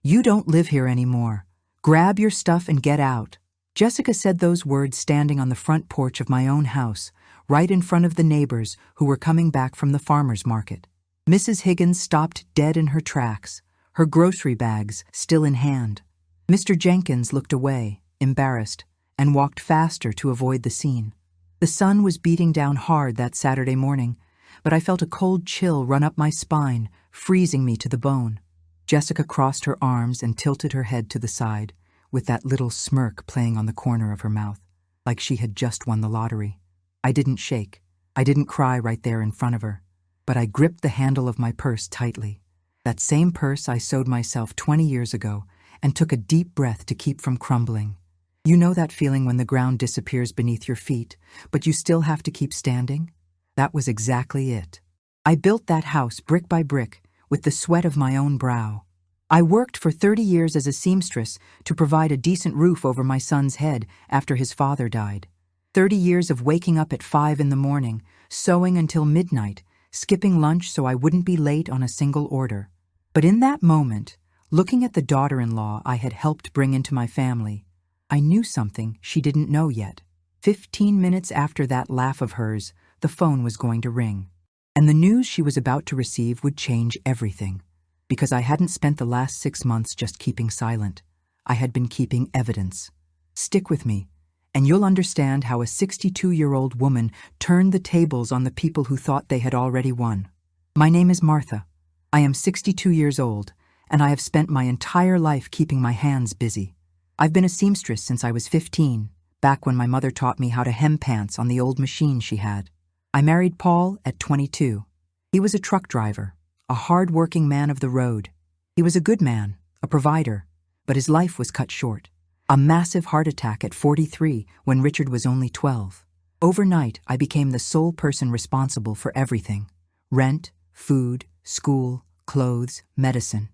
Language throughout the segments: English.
"You don't live here anymore. Grab your stuff and get out." Jessica said those words standing on the front porch of my own house, right in front of the neighbors who were coming back from the farmer's market. Mrs. Higgins stopped dead in her tracks, her grocery bags still in hand. Mr. Jenkins looked away, embarrassed, and walked faster to avoid the scene. The sun was beating down hard that Saturday morning, but I felt a cold chill run up my spine, freezing me to the bone. Jessica crossed her arms and tilted her head to the side, with that little smirk playing on the corner of her mouth, like she had just won the lottery. I didn't shake. I didn't cry right there in front of her, but I gripped the handle of my purse tightly. That same purse I sewed myself 20 years ago, and took a deep breath to keep from crumbling. You know that feeling when the ground disappears beneath your feet, but you still have to keep standing? That was exactly it. I built that house brick by brick, with the sweat of my own brow. I worked for 30 years as a seamstress to provide a decent roof over my son's head after his father died. 30 years of waking up at 5 in the morning, sewing until midnight, skipping lunch so I wouldn't be late on a single order. But in that moment, looking at the daughter-in-law I had helped bring into my family, I knew something she didn't know yet. 15 minutes after that laugh of hers, the phone was going to ring. And the news she was about to receive would change everything. Because I hadn't spent the last 6 months just keeping silent. I had been keeping evidence. Stick with me, and you'll understand how a 62-year-old woman turned the tables on the people who thought they had already won. My name is Martha. I am 62 years old, and I have spent my entire life keeping my hands busy. I've been a seamstress since I was 15, back when my mother taught me how to hem pants on the old machine she had. I married Paul at 22. He was a truck driver, a hard-working man of the road. He was a good man, a provider, but his life was cut short. A massive heart attack at 43 when Richard was only 12. Overnight, I became the sole person responsible for everything. Rent, food, school, clothes, medicine.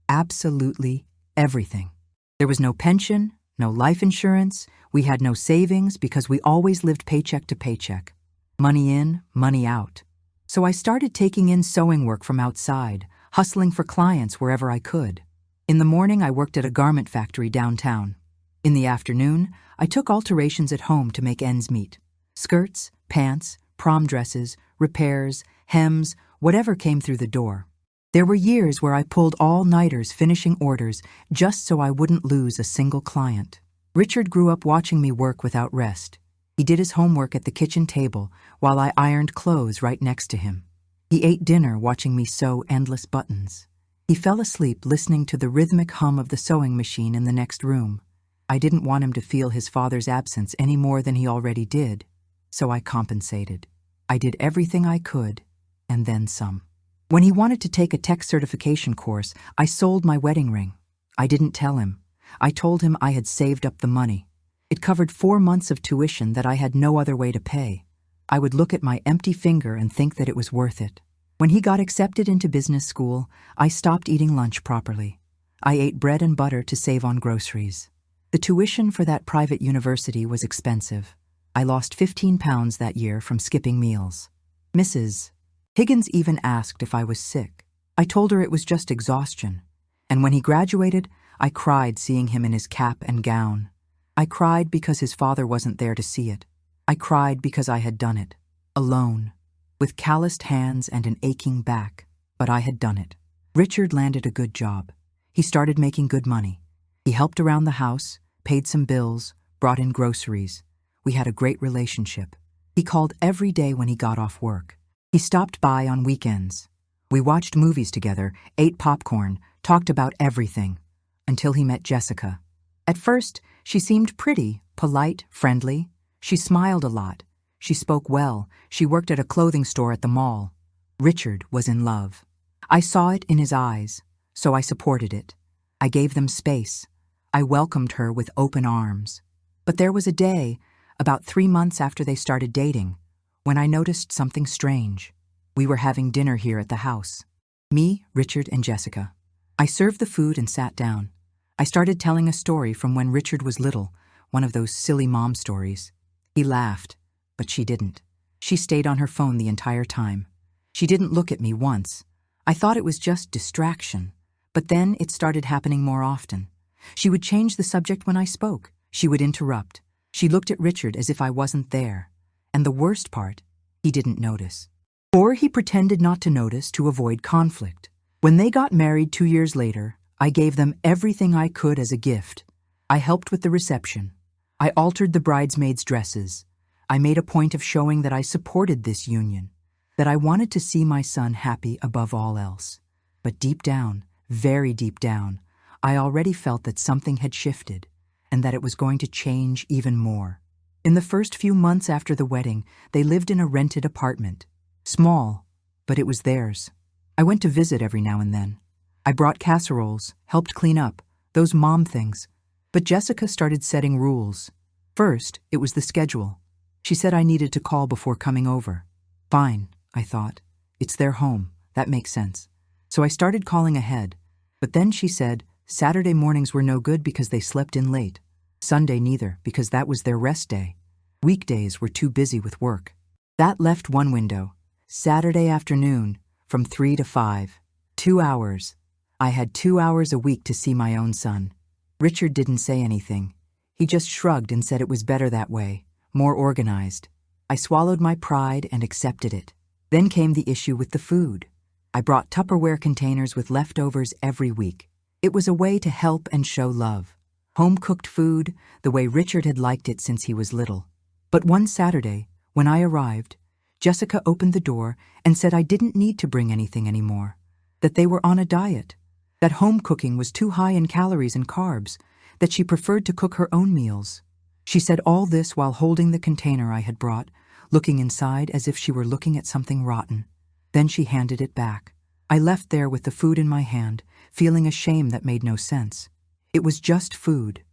Absolutely everything. There was no pension, no life insurance. We had no savings because we always lived paycheck to paycheck. Money in, money out. So I started taking in sewing work from outside, hustling for clients wherever I could. In the morning, I worked at a garment factory downtown. In the afternoon, I took alterations at home to make ends meet. Skirts, pants, prom dresses, repairs, hems, whatever came through the door. There were years where I pulled all-nighters finishing orders just so I wouldn't lose a single client. Richard grew up watching me work without rest. He did his homework at the kitchen table while I ironed clothes right next to him. He ate dinner watching me sew endless buttons. He fell asleep listening to the rhythmic hum of the sewing machine in the next room. I didn't want him to feel his father's absence any more than he already did, so I compensated. I did everything I could, and then some. When he wanted to take a tech certification course, I sold my wedding ring. I didn't tell him. I told him I had saved up the money. It covered 4 months of tuition that I had no other way to pay. I would look at my empty finger and think that it was worth it. When he got accepted into business school, I stopped eating lunch properly. I ate bread and butter to save on groceries. The tuition for that private university was expensive. I lost 15 pounds that year from skipping meals. Mrs. Higgins even asked if I was sick. I told her it was just exhaustion. And when he graduated, I cried seeing him in his cap and gown. I cried because his father wasn't there to see it. I cried because I had done it. Alone. With calloused hands and an aching back. But I had done it. Richard landed a good job. He started making good money. He helped around the house, paid some bills, brought in groceries. We had a great relationship. He called every day when he got off work. He stopped by on weekends. We watched movies together, ate popcorn, talked about everything, until he met Jessica. At first, she seemed pretty, polite, friendly. She smiled a lot. She spoke well. She worked at a clothing store at the mall. Richard was in love. I saw it in his eyes, so I supported it. I gave them space. I welcomed her with open arms. But there was a day, about 3 months after they started dating, when I noticed something strange. We were having dinner here at the house. Me, Richard, and Jessica. I served the food and sat down. I started telling a story from when Richard was little, one of those silly mom stories. He laughed, but she didn't. She stayed on her phone the entire time. She didn't look at me once. I thought it was just distraction, But then it started happening more often. She would change the subject when I spoke. She would interrupt. She looked at Richard as if I wasn't there. And the worst part, he didn't notice. Or he pretended not to notice to avoid conflict. When they got married 2 years later, I gave them everything I could as a gift. I helped with the reception. I altered the bridesmaids' dresses. I made a point of showing that I supported this union, that I wanted to see my son happy above all else. But deep down, very deep down, I already felt that something had shifted and that it was going to change even more. In the first few months after the wedding, they lived in a rented apartment. Small, but it was theirs. I went to visit every now and then. I brought casseroles, helped clean up, those mom things. But Jessica started setting rules. First, it was the schedule. She said I needed to call before coming over. Fine, I thought. It's their home. That makes sense. So I started calling ahead. But then she said Saturday mornings were no good because they slept in late. Sunday neither, because that was their rest day. Weekdays were too busy with work. That left one window. Saturday afternoon, from 3 to 5. 2 hours. I had 2 hours a week to see my own son. Richard didn't say anything. He just shrugged and said it was better that way, more organized. I swallowed my pride and accepted it. Then came the issue with the food. I brought Tupperware containers with leftovers every week. It was a way to help and show love. Home-cooked food, the way Richard had liked it since he was little. But one Saturday, when I arrived, Jessica opened the door and said I didn't need to bring anything anymore, that they were on a diet, that home cooking was too high in calories and carbs, that she preferred to cook her own meals. She said all this while holding the container I had brought, looking inside as if she were looking at something rotten. Then she handed it back. I left there with the food in my hand, feeling a shame that made no sense. It was just food.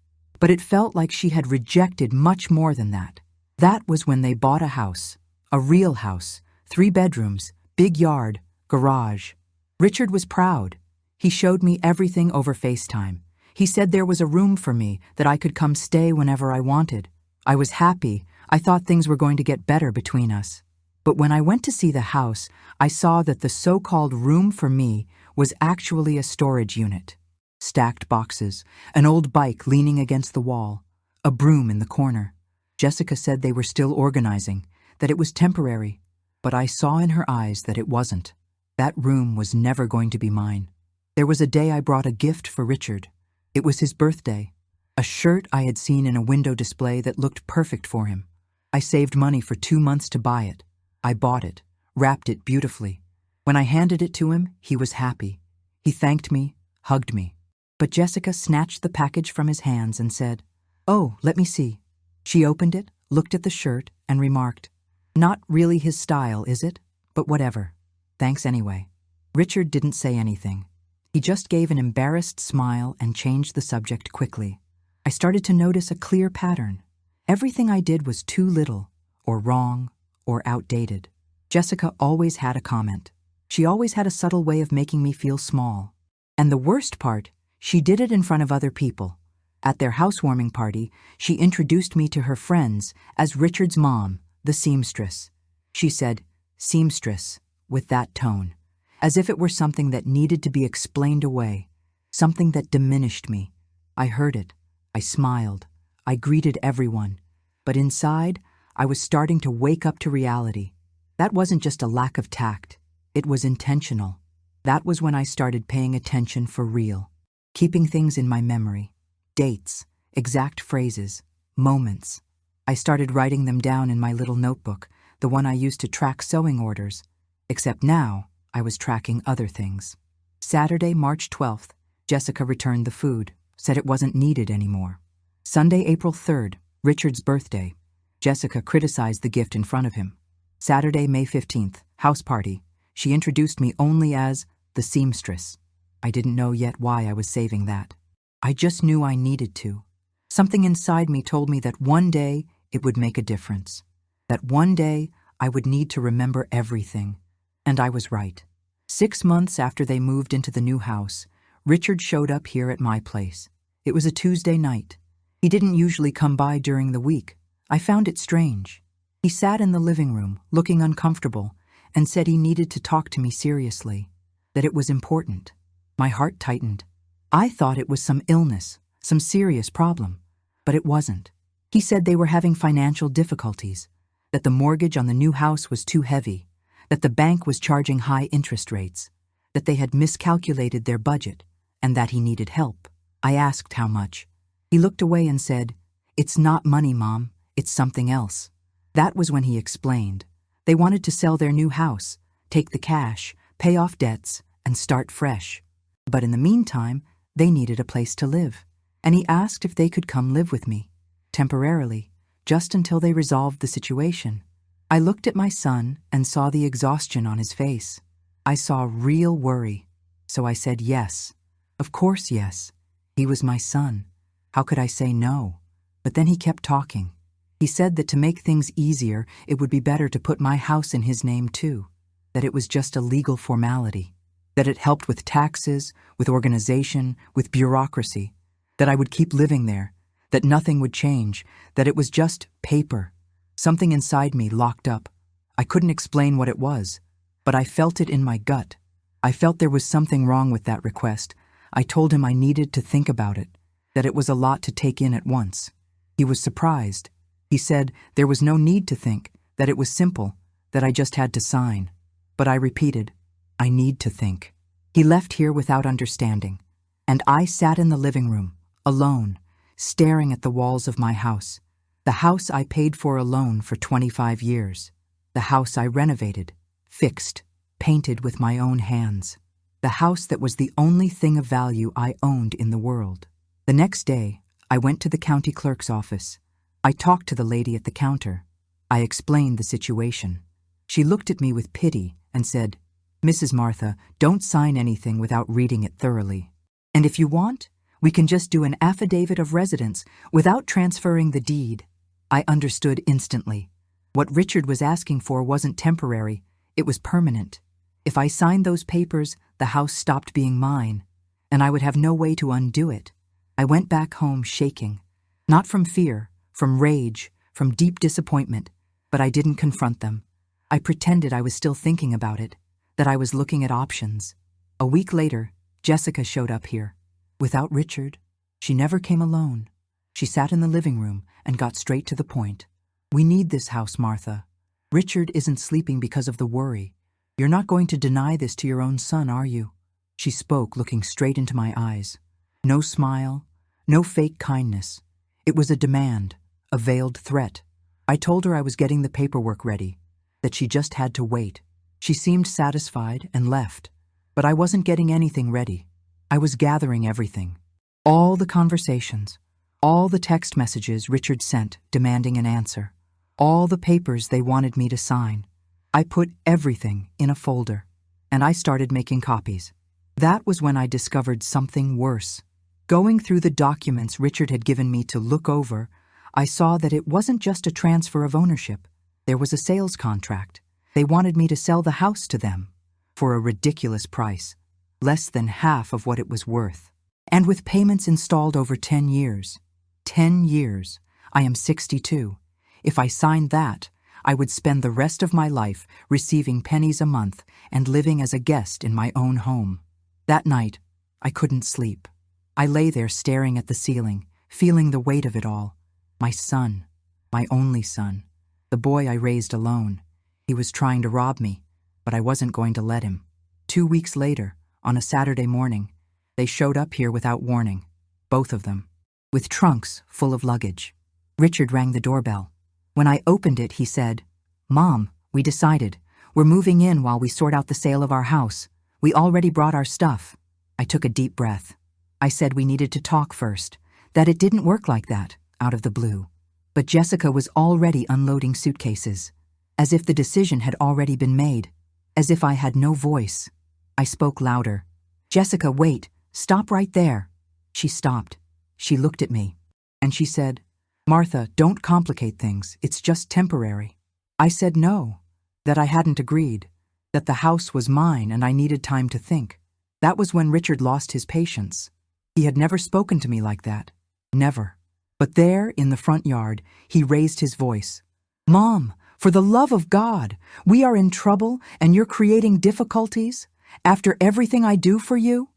But it felt like she had rejected much more than that. That was when they bought a house. A real house. 3 bedrooms, big yard, garage. Richard was proud. He showed me everything over FaceTime. He said there was a room for me, that I could come stay whenever I wanted. I was happy. I thought things were going to get better between us. But when I went to see the house, I saw that the so-called room for me was actually a storage unit. Stacked boxes, an old bike leaning against the wall, a broom in the corner. Jessica said they were still organizing, that it was temporary, but I saw in her eyes that it wasn't. That room was never going to be mine. There was a day I brought a gift for Richard. It was his birthday. A shirt I had seen in a window display that looked perfect for him. I saved money for 2 months to buy it. I bought it, wrapped it beautifully. When I handed it to him, he was happy. He thanked me, hugged me. But Jessica snatched the package from his hands and said, "Oh, let me see." She opened it, looked at the shirt, and remarked, "Not really his style, is it? But whatever. Thanks anyway." Richard didn't say anything. He just gave an embarrassed smile and changed the subject quickly. I started to notice a clear pattern. Everything I did was too little, or wrong, or outdated. Jessica always had a comment. She always had a subtle way of making me feel small. And the worst part, she did it in front of other people. At their housewarming party, she introduced me to her friends as Richard's mom, the seamstress. She said, "Seamstress," with that tone, as if it were something that needed to be explained away, something that diminished me. I heard it. I smiled. I greeted everyone. But inside, I was starting to wake up to reality. That wasn't just a lack of tact. It was intentional. That was when I started paying attention for real, keeping things in my memory. Dates, exact phrases, moments. I started writing them down in my little notebook, the one I used to track sewing orders. Except now, I was tracking other things. Saturday, March 12th, Jessica returned the food, said it wasn't needed anymore. Sunday, April 3rd, Richard's birthday. Jessica criticized the gift in front of him. Saturday, May 15th, house party. She introduced me only as the seamstress. I didn't know yet why I was saving that. I just knew I needed to. Something inside me told me that one day it would make a difference. That one day I would need to remember everything. And I was right. 6 months after they moved into the new house, Richard showed up here at my place. It was a Tuesday night. He didn't usually come by during the week. I found it strange. He sat in the living room, looking uncomfortable, and said he needed to talk to me seriously, that it was important. My heart tightened. I thought it was some illness, some serious problem, but it wasn't. He said they were having financial difficulties, that the mortgage on the new house was too heavy, that the bank was charging high interest rates, that they had miscalculated their budget, and that he needed help. I asked how much. He looked away and said, "It's not money, Mom, it's something else." That was when he explained. They wanted to sell their new house, take the cash, pay off debts, and start fresh. But in the meantime, they needed a place to live, and he asked if they could come live with me, temporarily, just until they resolved the situation. I looked at my son and saw the exhaustion on his face. I saw real worry, so I said yes. Of course yes. He was my son. How could I say no? But then he kept talking. He said that to make things easier, it would be better to put my house in his name too, that it was just a legal formality, that it helped with taxes, with organization, with bureaucracy, that I would keep living there, that nothing would change, that it was just paper. Something inside me locked up. I couldn't explain what it was, but I felt it in my gut. I felt there was something wrong with that request. I told him I needed to think about it, that it was a lot to take in at once. He was surprised. He said there was no need to think, that it was simple, that I just had to sign. But I repeated, I need to think. He left here without understanding, and I sat in the living room, alone, staring at the walls of my house, the house I paid for alone for 25 years, the house I renovated, fixed, painted with my own hands, the house that was the only thing of value I owned in the world. The next day, I went to the county clerk's office. I talked to the lady at the counter. I explained the situation. She looked at me with pity and said, "Mrs. Martha, don't sign anything without reading it thoroughly. And if you want, we can just do an affidavit of residence without transferring the deed." I understood instantly. What Richard was asking for wasn't temporary, it was permanent. If I signed those papers, the house stopped being mine, and I would have no way to undo it. I went back home shaking, not from fear, from rage, from deep disappointment, but I didn't confront them. I pretended I was still thinking about it, that I was looking at options. A week later, Jessica showed up here. Without Richard, she never came alone. She sat in the living room and got straight to the point. "We need this house, Martha. Richard isn't sleeping because of the worry. You're not going to deny this to your own son, are you?" She spoke, looking straight into my eyes. No smile, no fake kindness. It was a demand, a veiled threat. I told her I was getting the paperwork ready, that she just had to wait. She seemed satisfied and left, but I wasn't getting anything ready. I was gathering everything. All the conversations, all the text messages Richard sent demanding an answer, all the papers they wanted me to sign. I put everything in a folder, and I started making copies. That was when I discovered something worse. Going through the documents Richard had given me to look over, I saw that it wasn't just a transfer of ownership. There was a sales contract. They wanted me to sell the house to them for a ridiculous price, less than half of what it was worth, and with payments installed over 10 years. 10 years. I am 62. If I signed that, I would spend the rest of my life receiving pennies a month and living as a guest in my own home. That night, I couldn't sleep. I lay there staring at the ceiling, feeling the weight of it all. My son, my only son, the boy I raised alone. He was trying to rob me, but I wasn't going to let him. 2 weeks later, on a Saturday morning, they showed up here without warning, both of them, with trunks full of luggage. Richard rang the doorbell. When I opened it, he said, "Mom, we decided. We're moving in while we sort out the sale of our house. We already brought our stuff." I took a deep breath. I said we needed to talk first, that it didn't work like that, out of the blue. But Jessica was already unloading suitcases, as if the decision had already been made, as if I had no voice. I spoke louder. "Jessica, wait, stop right there." She stopped. She looked at me, and she said, "Martha, don't complicate things, it's just temporary." I said no, that I hadn't agreed, that the house was mine and I needed time to think. That was when Richard lost his patience. He had never spoken to me like that. Never. But there, in the front yard, he raised his voice. "Mom, for the love of God, we are in trouble and you're creating difficulties? After everything I do for you?"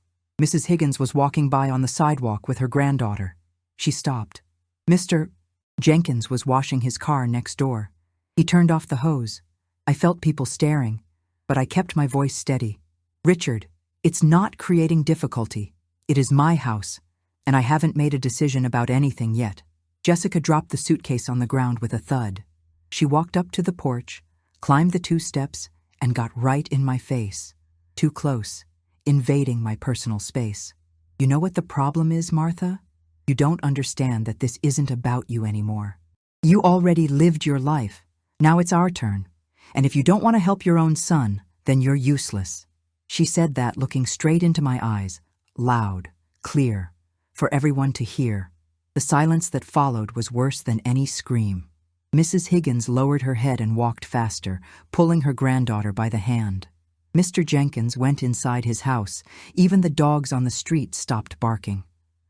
Mrs. Higgins was walking by on the sidewalk with her granddaughter. She stopped. Mr. Jenkins was washing his car next door. He turned off the hose. I felt people staring, but I kept my voice steady. Richard, it's not creating difficulty. It is my house, and I haven't made a decision about anything yet. Jessica dropped the suitcase on the ground with a thud. She walked up to the porch, climbed the 2 steps, and got right in my face. Too close, invading my personal space. You know what the problem is, Martha? You don't understand that this isn't about you anymore. You already lived your life. Now it's our turn. And if you don't want to help your own son, then you're useless. She said that looking straight into my eyes, loud, clear, for everyone to hear. The silence that followed was worse than any scream. Mrs. Higgins lowered her head and walked faster, pulling her granddaughter by the hand. Mr. Jenkins went inside his house. Even the dogs on the street stopped barking.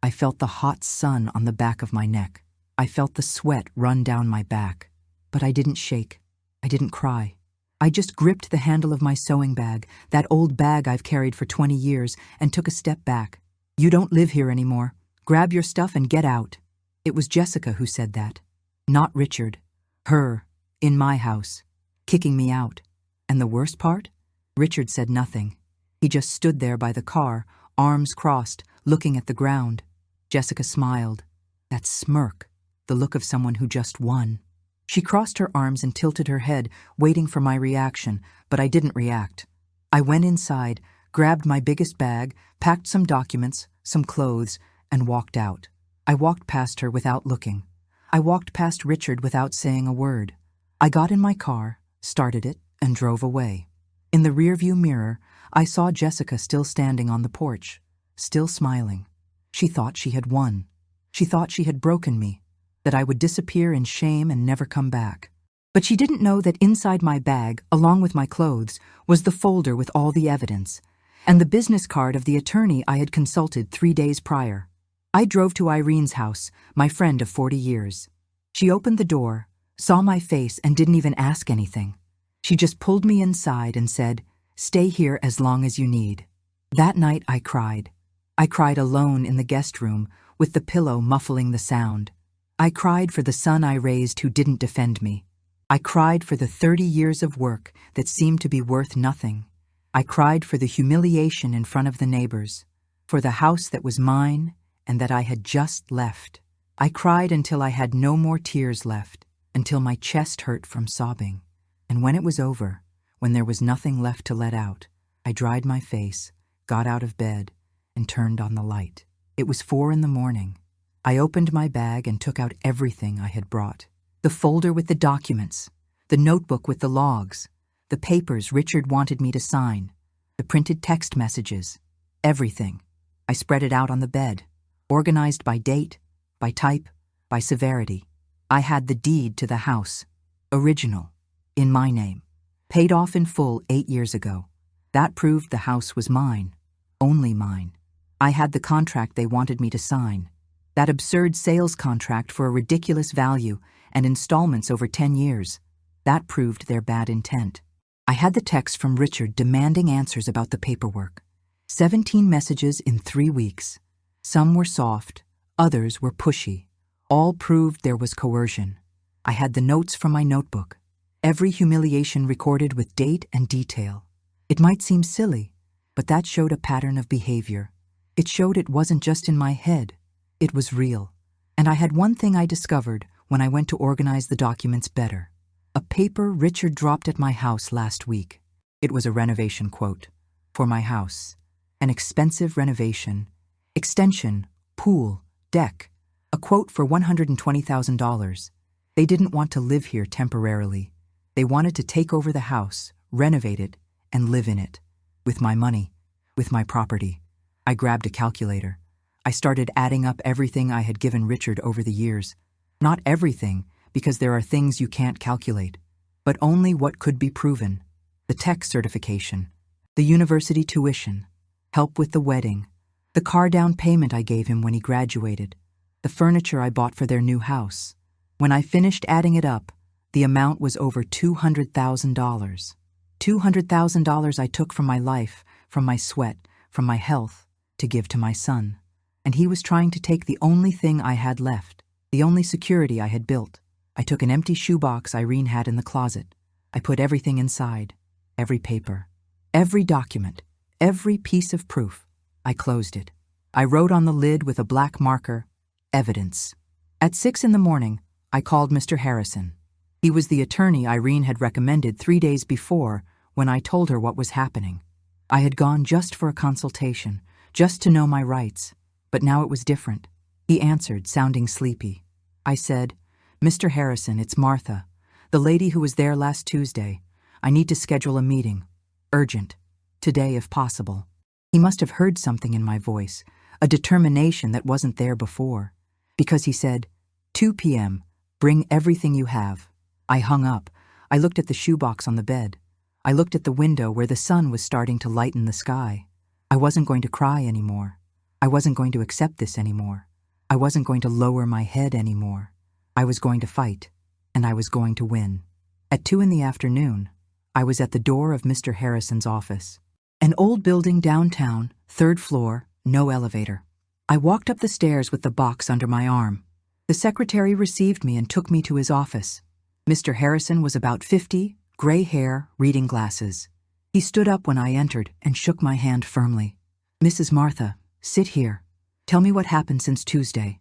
I felt the hot sun on the back of my neck. I felt the sweat run down my back. But I didn't shake. I didn't cry. I just gripped the handle of my sewing bag, that old bag I've carried for 20 years, and took a step back. You don't live here anymore. Grab your stuff and get out. It was Jessica who said that, not Richard. Her, in my house, kicking me out. And the worst part? Richard said nothing. He just stood there by the car, arms crossed, looking at the ground. Jessica smiled. That smirk, the look of someone who just won. She crossed her arms and tilted her head, waiting for my reaction, but I didn't react. I went inside, grabbed my biggest bag, packed some documents, some clothes, and walked out. I walked past her without looking. I walked past Richard without saying a word. I got in my car, started it, and drove away. In the rearview mirror, I saw Jessica still standing on the porch, still smiling. She thought she had won. She thought she had broken me, that I would disappear in shame and never come back. But she didn't know that inside my bag, along with my clothes, was the folder with all the evidence, and the business card of the attorney I had consulted 3 days prior. I drove to Irene's house, my friend of 40 years. She opened the door, saw my face, and didn't even ask anything. She just pulled me inside and said, "Stay here as long as you need." That night I cried. I cried alone in the guest room, with the pillow muffling the sound. I cried for the son I raised who didn't defend me. I cried for the 30 years of work that seemed to be worth nothing. I cried for the humiliation in front of the neighbors, for the house that was mine and that I had just left. I cried until I had no more tears left, until my chest hurt from sobbing. And when it was over, when there was nothing left to let out, I dried my face, got out of bed, and turned on the light. It was 4 in the morning. I opened my bag and took out everything I had brought. The folder with the documents, the notebook with the logs, the papers Richard wanted me to sign, the printed text messages, everything. I spread it out on the bed, organized by date, by type, by severity. I had the deed to the house, original, in my name, paid off in full 8 years ago. That proved the house was mine, only mine. I had the contract they wanted me to sign, that absurd sales contract for a ridiculous value and installments over 10 years. That proved their bad intent. I had the text from Richard demanding answers about the paperwork. 17 messages in 3 weeks. Some were soft, others were pushy. All proved there was coercion. I had the notes from my notebook, every humiliation recorded with date and detail. It might seem silly, but that showed a pattern of behavior. It showed it wasn't just in my head. It was real. And I had one thing I discovered when I went to organize the documents better. A paper Richard dropped at my house last week. It was a renovation quote. For my house. An expensive renovation. Extension, pool, deck. A quote for $120,000. They didn't want to live here temporarily. They wanted to take over the house, renovate it, and live in it. With my money, with my property. I grabbed a calculator. I started adding up everything I had given Richard over the years. Not everything, because there are things you can't calculate, but only what could be proven. The tech certification, the university tuition, help with the wedding, the car down payment I gave him when he graduated, the furniture I bought for their new house. When I finished adding it up, the amount was over $200,000. $200,000 I took from my life, from my sweat, from my health, to give to my son, and he was trying to take the only thing I had left, the only security I had built. I took an empty shoebox Irene had in the closet. I put everything inside, every paper, every document, every piece of proof. I closed it. I wrote on the lid with a black marker, "Evidence." At 6 in the morning, I called Mr. Harrison. He was the attorney Irene had recommended 3 days before when I told her what was happening. I had gone just for a consultation, just to know my rights, but now it was different. He answered, sounding sleepy. I said, "Mr. Harrison, it's Martha, the lady who was there last Tuesday. I need to schedule a meeting. Urgent. Today, if possible." He must have heard something in my voice, a determination that wasn't there before, because he said, 2 p.m., bring everything you have. I hung up. I looked at the shoebox on the bed. I looked at the window where the sun was starting to lighten the sky. I wasn't going to cry anymore. I wasn't going to accept this anymore. I wasn't going to lower my head anymore. I was going to fight, and I was going to win. At 2 in the afternoon, I was at the door of Mr. Harrison's office. An old building downtown, 3rd floor, no elevator. I walked up the stairs with the box under my arm. The secretary received me and took me to his office. Mr. Harrison was about 50, gray hair, reading glasses. He stood up when I entered and shook my hand firmly. "Mrs. Martha, sit here. Tell me what happened since Tuesday."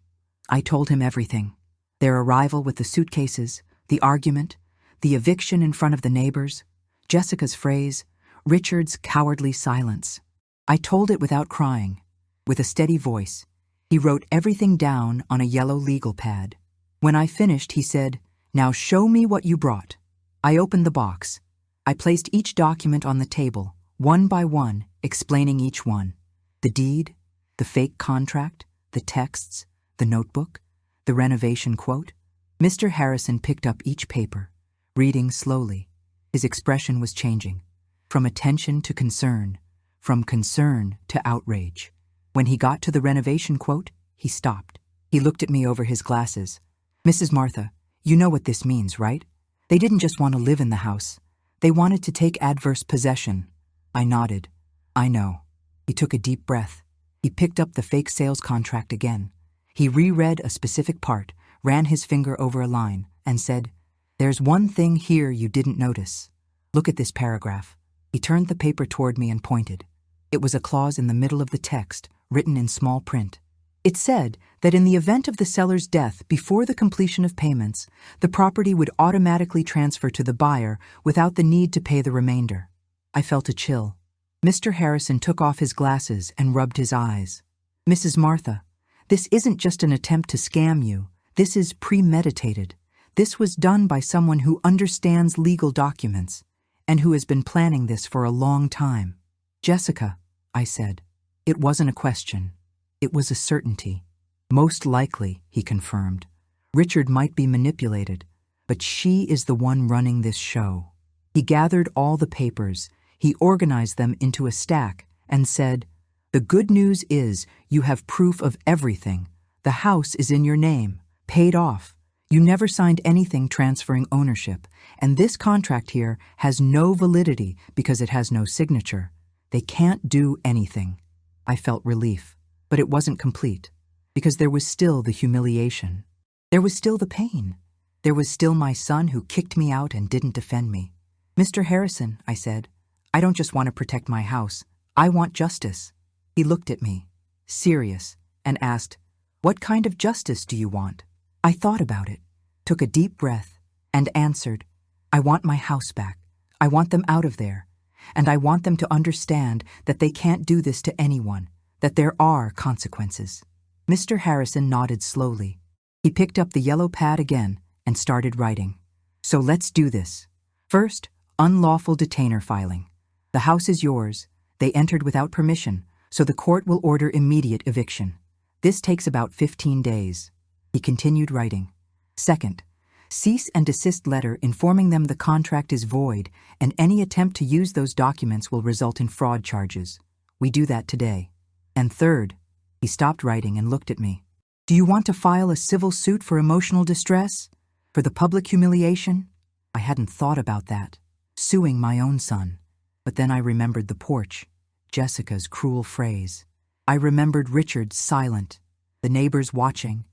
I told him everything. Their arrival with the suitcases, the argument, the eviction in front of the neighbors, Jessica's phrase, Richard's cowardly silence. I told it without crying. With a steady voice, he wrote everything down on a yellow legal pad. When I finished, he said, "Now show me what you brought." I opened the box. I placed each document on the table, one by one, explaining each one. The deed, the fake contract, the texts, the notebook, the renovation quote. Mr. Harrison picked up each paper, reading slowly. His expression was changing, from attention to concern, from concern to outrage. When he got to the renovation quote, he stopped. He looked at me over his glasses. "Mrs. Martha, you know what this means, right? They didn't just want to live in the house. They wanted to take adverse possession." I nodded. "I know." He took a deep breath. He picked up the fake sales contract again. He reread a specific part, ran his finger over a line, and said, "There's one thing here you didn't notice. Look at this paragraph." He turned the paper toward me and pointed. It was a clause in the middle of the text, written in small print. It said that in the event of the seller's death before the completion of payments, the property would automatically transfer to the buyer without the need to pay the remainder. I felt a chill. Mr. Harrison took off his glasses and rubbed his eyes. "Mrs. Martha, this isn't just an attempt to scam you. This is premeditated. This was done by someone who understands legal documents and who has been planning this for a long time." "Jessica," I said. It wasn't a question. It was a certainty. "Most likely," he confirmed. "Richard might be manipulated, but she is the one running this show." He gathered all the papers. He organized them into a stack and said, "The good news is you have proof of everything. The house is in your name, paid off. You never signed anything transferring ownership, and this contract here has no validity because it has no signature. They can't do anything." I felt relief, but it wasn't complete, because there was still the humiliation. There was still the pain. There was still my son who kicked me out and didn't defend me. "Mr. Harrison," I said, "I don't just want to protect my house. I want justice." He looked at me, serious, and asked, "What kind of justice do you want?" I thought about it, took a deep breath, and answered, "I want my house back. I want them out of there. And I want them to understand that they can't do this to anyone, that there are consequences." Mr. Harrison nodded slowly. He picked up the yellow pad again and started writing. "So let's do this. First, unlawful detainer filing. The house is yours. They entered without permission, so the court will order immediate eviction. This takes about 15 days. He continued writing. "Second, cease and desist letter informing them the contract is void and any attempt to use those documents will result in fraud charges. We do that today. And third," he stopped writing and looked at me, "do you want to file a civil suit for emotional distress? For the public humiliation?" I hadn't thought about that. Suing my own son. But then I remembered the porch, Jessica's cruel phrase. I remembered Richard silent, the neighbors watching,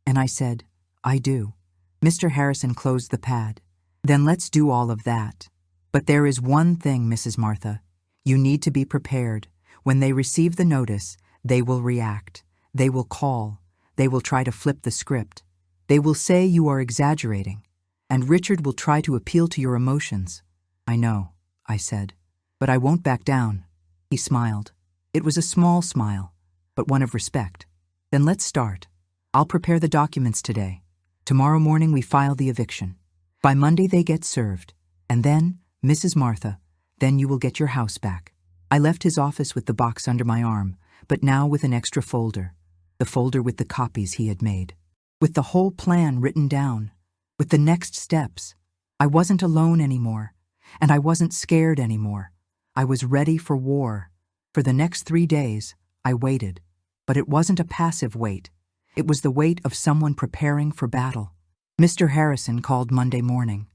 and I said, I do. Mr. Harrison closed the pad. Then let's do all of that. But there is one thing, Mrs. Martha. You need to be prepared. When they receive the notice, they will react. They will call. They will try to flip the script. They will say you are exaggerating. And Richard will try to appeal to your emotions. I know, I said. But I won't back down. He smiled. It was a small smile, but one of respect. Then let's start. I'll prepare the documents today. Tomorrow morning we file the eviction. By Monday they get served. And then, Mrs. Martha, then you will get your house back. I left his office with the box under my arm, but now with an extra folder. The folder with the copies he had made. With the whole plan written down. With the next steps. I wasn't alone anymore. And I wasn't scared anymore. I was ready for war. For the next 3 days, I waited. But it wasn't a passive wait. It was the wait of someone preparing for battle. Mr. Harrison called Monday morning.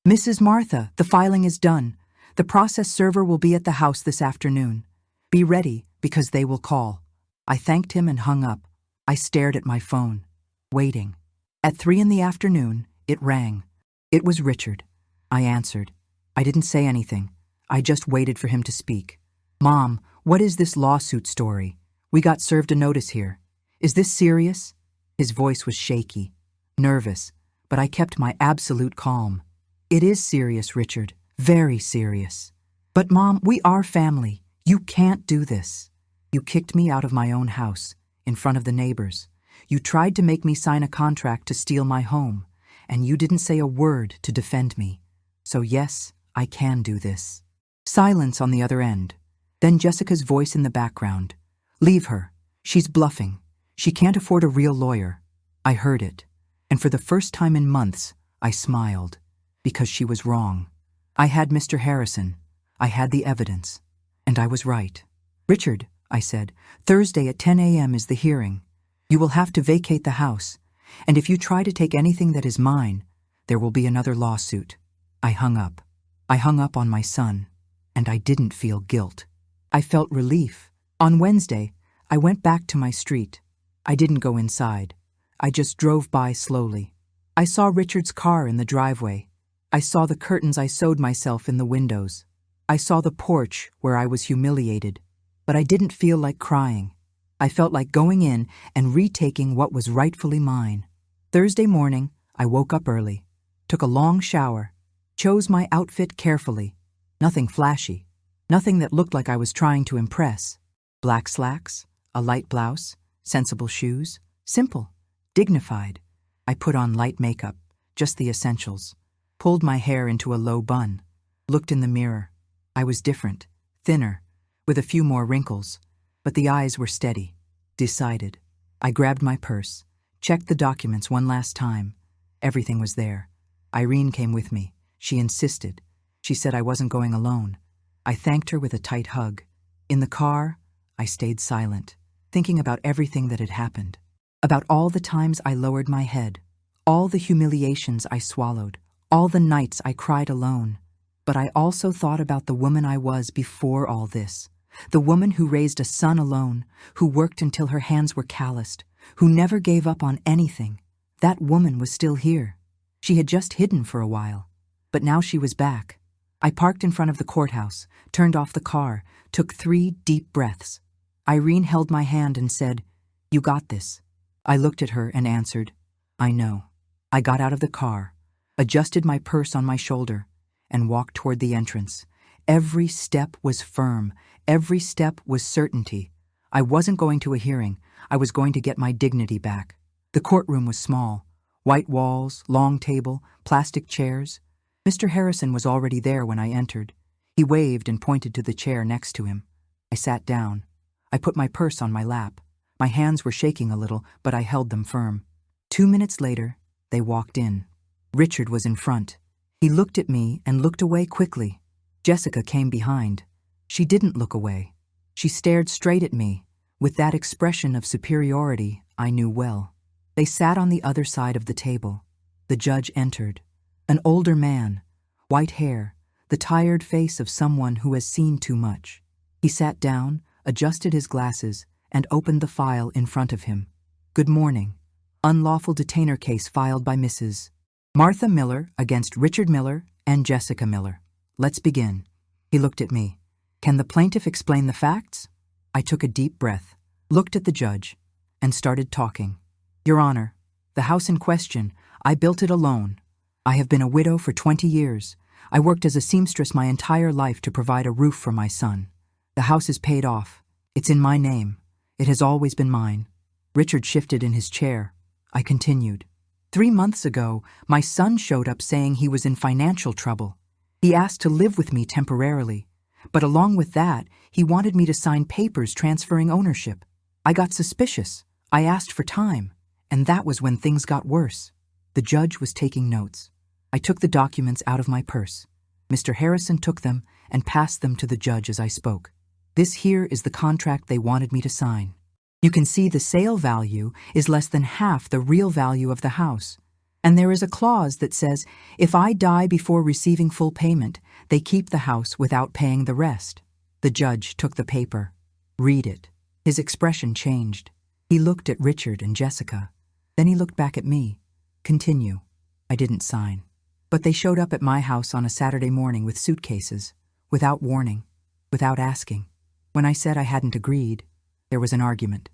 Mrs. Martha, the filing is done. The process server will be at the house this afternoon. Be ready, because they will call. I thanked him and hung up. I stared at my phone, waiting. At 3 p.m, it rang. It was Richard. I answered. I didn't say anything. I just waited for him to speak. Mom, what is this lawsuit story? We got served a notice here. Is this serious? His voice was shaky, nervous, but I kept my absolute calm. It is serious, Richard. Very serious. But Mom, we are family. You can't do this. You kicked me out of my own house, in front of the neighbors. You tried to make me sign a contract to steal my home, and you didn't say a word to defend me. So yes, I can do this. Silence on the other end. Then Jessica's voice in the background. Leave her. She's bluffing. She can't afford a real lawyer. I heard it, and for the first time in months, I smiled, because she was wrong. I had Mr. Harrison. I had the evidence, and I was right. Richard, I said, Thursday at 10 a.m. is the hearing. You will have to vacate the house, and if you try to take anything that is mine, there will be another lawsuit. I hung up. I hung up on my son, and I didn't feel guilt. I felt relief. On Wednesday, I went back to my street. I didn't go inside. I just drove by slowly. I saw Richard's car in the driveway. I saw the curtains I sewed myself in the windows. I saw the porch where I was humiliated. But I didn't feel like crying. I felt like going in and retaking what was rightfully mine. Thursday morning, I woke up early, took a long shower, chose my outfit carefully. Nothing flashy, nothing that looked like I was trying to impress. Black slacks, a light blouse, sensible shoes, simple, dignified. I put on light makeup, just the essentials, pulled my hair into a low bun, looked in the mirror. I was different, thinner, with a few more wrinkles, but the eyes were steady, decided. I grabbed my purse, checked the documents one last time. Everything was there. Irene came with me. She insisted. She said I wasn't going alone. I thanked her with a tight hug. In the car, I stayed silent, thinking about everything that had happened, about all the times I lowered my head, all the humiliations I swallowed, all the nights I cried alone. But I also thought about the woman I was before all this, the woman who raised a son alone, who worked until her hands were calloused, who never gave up on anything. That woman was still here. She had just hidden for a while, but now she was back. I parked in front of the courthouse, turned off the car, took 3 deep breaths. Irene held my hand and said, "You got this." I looked at her and answered, "I know." I got out of the car, adjusted my purse on my shoulder, and walked toward the entrance. Every step was firm. Every step was certainty. I wasn't going to a hearing. I was going to get my dignity back. The courtroom was small. White walls, long table, plastic chairs. Mr. Harrison was already there when I entered. He waved and pointed to the chair next to him. I sat down. I put my purse on my lap. My hands were shaking a little, but I held them firm. 2 minutes later, they walked in. Richard was in front. He looked at me and looked away quickly. Jessica came behind. She didn't look away. She stared straight at me, with that expression of superiority I knew well. They sat on the other side of the table. The judge entered. An older man, white hair, the tired face of someone who has seen too much. He sat down, adjusted his glasses, and opened the file in front of him. Good morning. Unlawful detainer case filed by Mrs. Martha Miller against Richard Miller and Jessica Miller. Let's begin. He looked at me. Can the plaintiff explain the facts? I took a deep breath, looked at the judge, and started talking. Your Honor, the house in question, I built it alone. I have been a widow for 20 years. I worked as a seamstress my entire life to provide a roof for my son. The house is paid off. It's in my name. It has always been mine. Richard shifted in his chair. I continued. 3 months ago, my son showed up saying he was in financial trouble. He asked to live with me temporarily, but along with that, he wanted me to sign papers transferring ownership. I got suspicious. I asked for time, and that was when things got worse. The judge was taking notes. I took the documents out of my purse. Mr. Harrison took them and passed them to the judge as I spoke. This here is the contract they wanted me to sign. You can see the sale value is less than half the real value of the house. And there is a clause that says, if I die before receiving full payment, they keep the house without paying the rest. The judge took the paper. Read it. His expression changed. He looked at Richard and Jessica. Then he looked back at me. Continue. I didn't sign. But they showed up at my house on a Saturday morning with suitcases, without warning, without asking. When I said I hadn't agreed, there was an argument.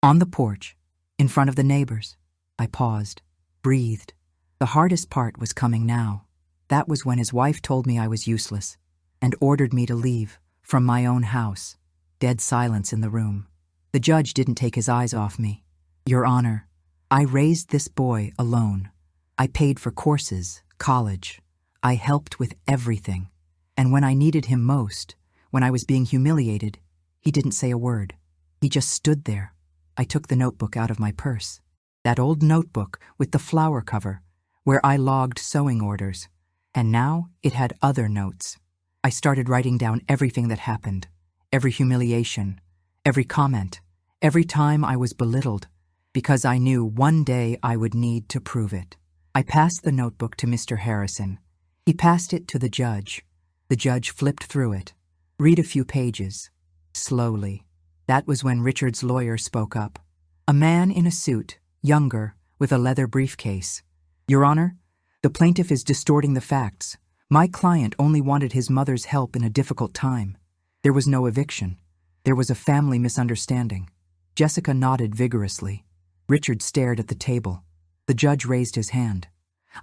On the porch, in front of the neighbors, I paused, breathed. The hardest part was coming now. That was when his wife told me I was useless and ordered me to leave from my own house. Dead silence in the room. The judge didn't take his eyes off me. Your Honor, I raised this boy alone. I paid for courses, college. I helped with everything. And when I needed him most, when I was being humiliated, he didn't say a word. He just stood there. I took the notebook out of my purse. That old notebook with the flower cover, where I logged sewing orders. And now it had other notes. I started writing down everything that happened, every humiliation, every comment, every time I was belittled, because I knew one day I would need to prove it. I passed the notebook to Mr. Harrison. He passed it to the judge. The judge flipped through it. Read a few pages. Slowly. That was when Richard's lawyer spoke up. A man in a suit, younger, with a leather briefcase. Your Honor, the plaintiff is distorting the facts. My client only wanted his mother's help in a difficult time. There was no eviction. There was a family misunderstanding. Jessica nodded vigorously. Richard stared at the table. The judge raised his hand.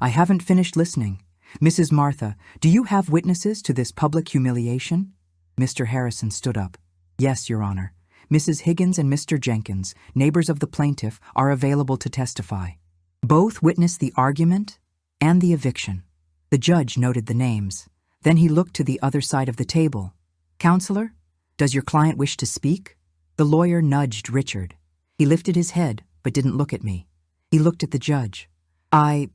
I haven't finished listening. Mrs. Martha, do you have witnesses to this public humiliation? Mr. Harrison stood up. Yes, Your Honor. Mrs. Higgins and Mr. Jenkins, neighbors of the plaintiff, are available to testify. Both witnessed the argument and the eviction. The judge noted the names. Then he looked to the other side of the table. Counselor, does your client wish to speak? The lawyer nudged Richard. He lifted his head, but didn't look at me. He looked at the judge. I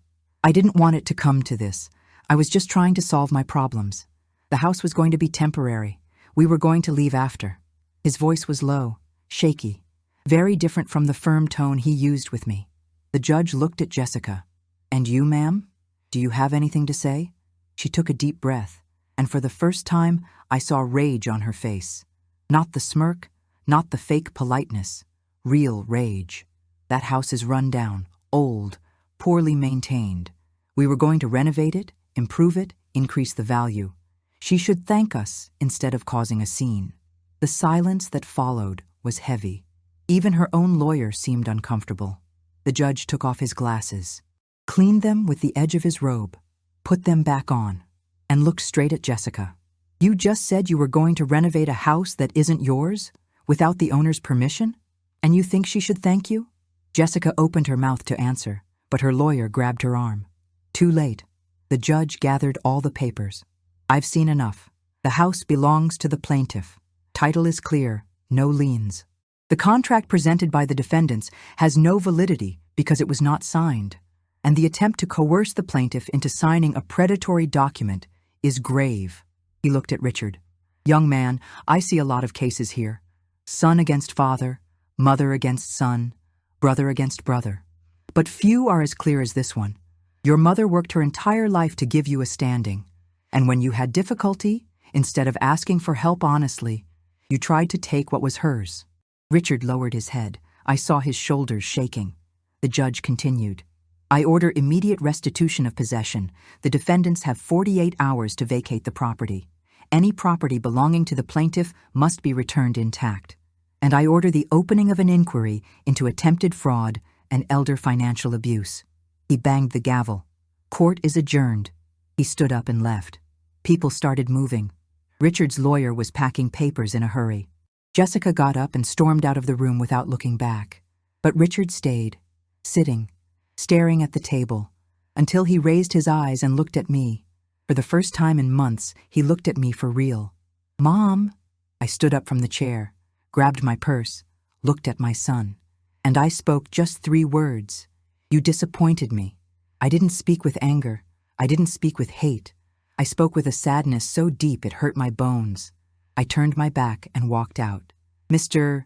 didn't want it to come to this. I was just trying to solve my problems. The house was going to be temporary. We were going to leave after. His voice was low, shaky, very different from the firm tone he used with me. The judge looked at Jessica. And you, ma'am? Do you have anything to say? She took a deep breath, and for the first time, I saw rage on her face. Not the smirk, not the fake politeness. Real rage. That house is run down, old, poorly maintained. We were going to renovate it, improve it, increase the value. She should thank us instead of causing a scene. The silence that followed was heavy. Even her own lawyer seemed uncomfortable. The judge took off his glasses, cleaned them with the edge of his robe, put them back on, and looked straight at Jessica. You just said you were going to renovate a house that isn't yours, without the owner's permission? And you think she should thank you? Jessica opened her mouth to answer, but her lawyer grabbed her arm. Too late. The judge gathered all the papers. I've seen enough. The house belongs to the plaintiff. Title is clear, no liens. The contract presented by the defendants has no validity because it was not signed, and the attempt to coerce the plaintiff into signing a predatory document is grave. He looked at Richard. Young man, I see a lot of cases here. Son against father, mother against son, brother against brother. But few are as clear as this one. Your mother worked her entire life to give you a standing, and when you had difficulty, instead of asking for help honestly, you tried to take what was hers. Richard lowered his head. I saw his shoulders shaking. The judge continued. I order immediate restitution of possession. The defendants have 48 hours to vacate the property. Any property belonging to the plaintiff must be returned intact. And I order the opening of an inquiry into attempted fraud and elder financial abuse. He banged the gavel. Court is adjourned. He stood up and left. People started moving. Richard's lawyer was packing papers in a hurry. Jessica got up and stormed out of the room without looking back. But Richard stayed, sitting, staring at the table, until he raised his eyes and looked at me. For the first time in months, he looked at me for real. Mom! I stood up from the chair, grabbed my purse, looked at my son, and I spoke just 3 words. You disappointed me. I didn't speak with anger. I didn't speak with hate. I spoke with a sadness so deep it hurt my bones. I turned my back and walked out. Mr.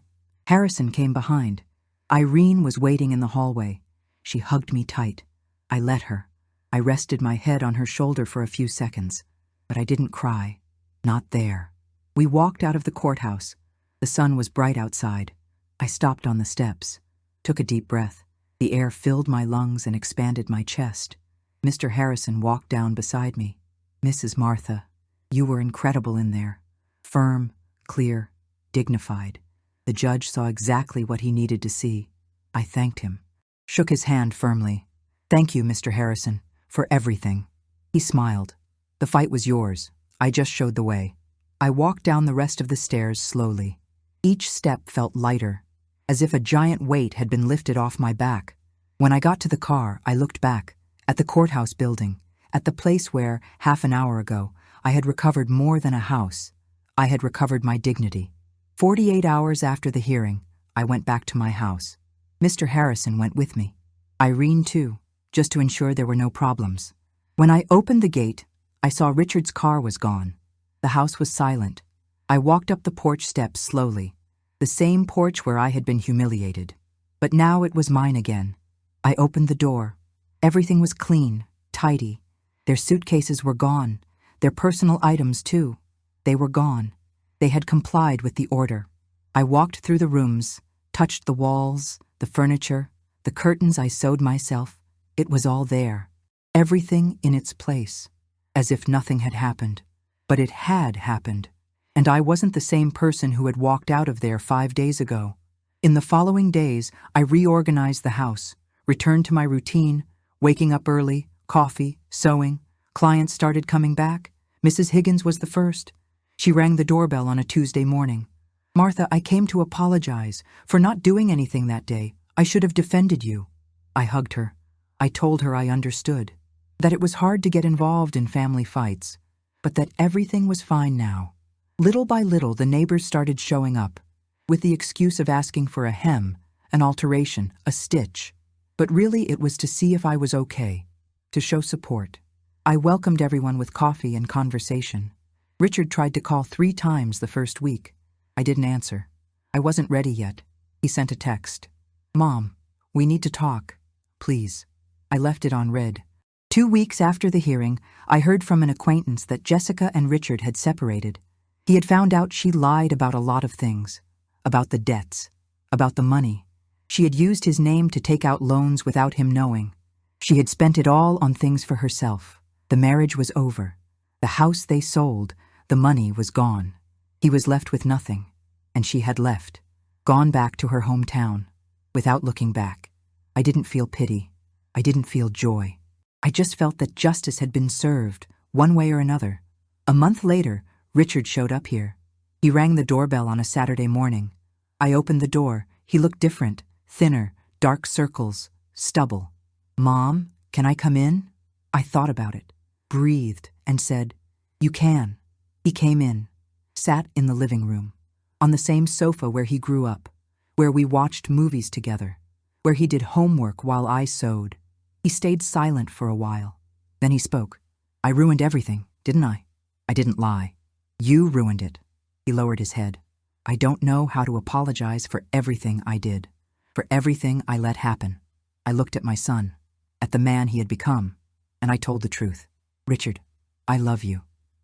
Harrison came behind. Irene was waiting in the hallway. She hugged me tight. I let her. I rested my head on her shoulder for a few seconds, but I didn't cry. Not there. We walked out of the courthouse. The sun was bright outside. I stopped on the steps, took a deep breath. The air filled my lungs and expanded my chest. Mr. Harrison walked down beside me. Mrs. Martha, you were incredible in there. Firm, clear, dignified. The judge saw exactly what he needed to see. I thanked him, shook his hand firmly. Thank you, Mr. Harrison, for everything. He smiled. The fight was yours. I just showed the way. I walked down the rest of the stairs slowly. Each step felt lighter, as if a giant weight had been lifted off my back. When I got to the car, I looked back, at the courthouse building, at the place where, half an hour ago, I had recovered more than a house. I had recovered my dignity. 48 hours after the hearing, I went back to my house. Mr. Harrison went with me. Irene too, just to ensure there were no problems. When I opened the gate, I saw Richard's car was gone. The house was silent. I walked up the porch steps slowly, the same porch where I had been humiliated. But now it was mine again. I opened the door. Everything was clean, tidy. Their suitcases were gone. Their personal items too. They were gone. They had complied with the order. I walked through the rooms, touched the walls, the furniture, the curtains I sewed myself. It was all there. Everything in its place, as if nothing had happened. But it had happened. And I wasn't the same person who had walked out of there 5 days ago. In the following days, I reorganized the house, returned to my routine, waking up early, coffee, sewing. Clients started coming back. Mrs. Higgins was the first. She rang the doorbell on a Tuesday morning. Martha, I came to apologize for not doing anything that day. I should have defended you. I hugged her. I told her I understood, that it was hard to get involved in family fights, but that everything was fine now. Little by little, the neighbors started showing up, with the excuse of asking for a hem, an alteration, a stitch. But really it was to see if I was okay, to show support. I welcomed everyone with coffee and conversation. Richard tried to call 3 times the first week. I didn't answer. I wasn't ready yet. He sent a text. Mom, we need to talk. Please. I left it on read. 2 weeks after the hearing, I heard from an acquaintance that Jessica and Richard had separated. He had found out she lied about a lot of things. About the debts. About the money. She had used his name to take out loans without him knowing. She had spent it all on things for herself. The marriage was over. The house they sold, the money was gone. He was left with nothing, and she had left, gone back to her hometown, without looking back. I didn't feel pity. I didn't feel joy. I just felt that justice had been served, one way or another. A month later, Richard showed up here. He rang the doorbell on a Saturday morning. I opened the door. He looked different, thinner, dark circles, stubble. Mom, can I come in? I thought about it, breathed, and said, You can. He came in, sat in the living room, on the same sofa where he grew up, where we watched movies together, where he did homework while I sewed. He stayed silent for a while. Then he spoke. I ruined everything, didn't I? I didn't lie. You ruined it. He lowered his head. I don't know how to apologize for everything I did, for everything I let happen. I looked at my son, at the man he had become, and I told the truth. Richard, I love you.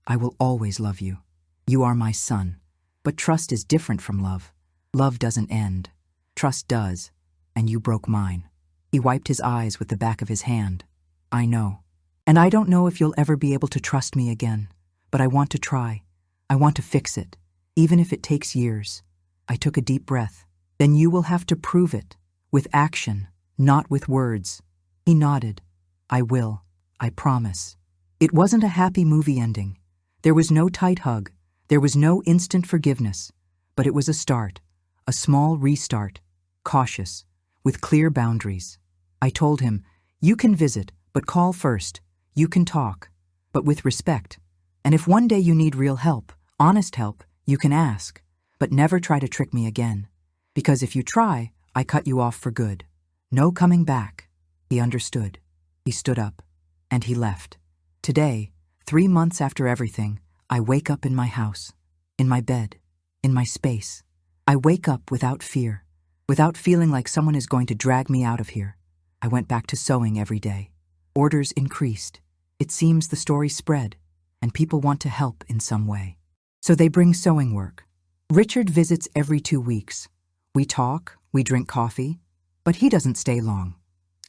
I will always love you. You are my son. But trust is different from love. Love doesn't end. Trust does. And you broke mine. He wiped his eyes with the back of his hand. I know. And I don't know if you'll ever be able to trust me again. But I want to try. I want to fix it, even if it takes years. I took a deep breath. Then you will have to prove it. With action, not with words. He nodded. I will. I promise. It wasn't a happy movie ending. There was no tight hug. There was no instant forgiveness. But it was a start. A small restart. Cautious. With clear boundaries. I told him, you can visit, but call first. You can talk. But with respect. And if one day you need real help, honest help, you can ask. But never try to trick me again. Because if you try, I cut you off for good. No coming back. He understood. He stood up. And he left. Today, 3 months after everything, I wake up in my house. In my bed. In my space. I wake up without fear. Without feeling like someone is going to drag me out of here. I went back to sewing every day. Orders increased. It seems the story spread. And people want to help in some way. So they bring sewing work. Richard visits every 2 weeks. We talk, we drink coffee, but he doesn't stay long.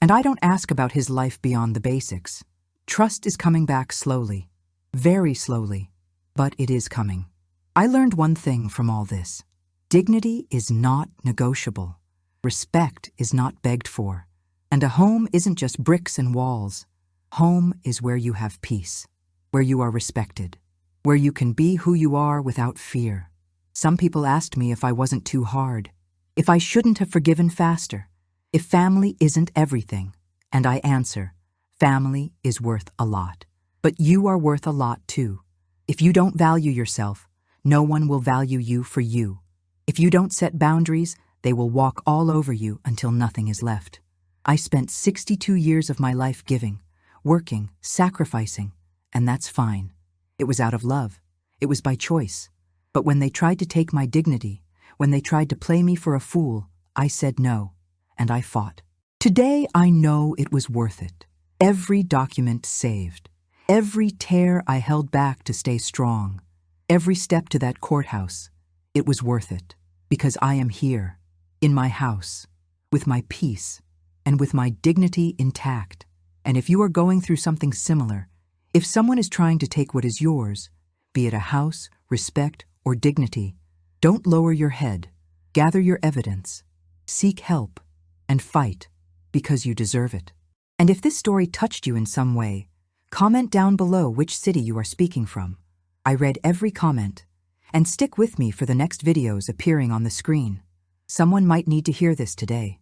And I don't ask about his life beyond the basics. Trust is coming back slowly, very slowly, but it is coming. I learned one thing from all this. Dignity is not negotiable. Respect is not begged for. And a home isn't just bricks and walls. Home is where you have peace, where you are respected, where you can be who you are without fear. Some people asked me if I wasn't too hard, if I shouldn't have forgiven faster, if family isn't everything. And I answer, family is worth a lot. But you are worth a lot too. If you don't value yourself, no one will value you for you. If you don't set boundaries, they will walk all over you until nothing is left. I spent 62 years of my life giving, working, sacrificing, and that's fine. It was out of love. It was by choice. But when they tried to take my dignity, when they tried to play me for a fool, I said no, and I fought. Today I know it was worth it. Every document saved. Every tear I held back to stay strong. Every step to that courthouse. It was worth it. Because I am here, in my house, with my peace, and with my dignity intact. And if you are going through something similar, if someone is trying to take what is yours, be it a house, respect, or dignity, don't lower your head. Gather your evidence. Seek help. And fight, because you deserve it. And if this story touched you in some way, comment down below which city you are speaking from. I read every comment. And stick with me for the next videos appearing on the screen. Someone might need to hear this today.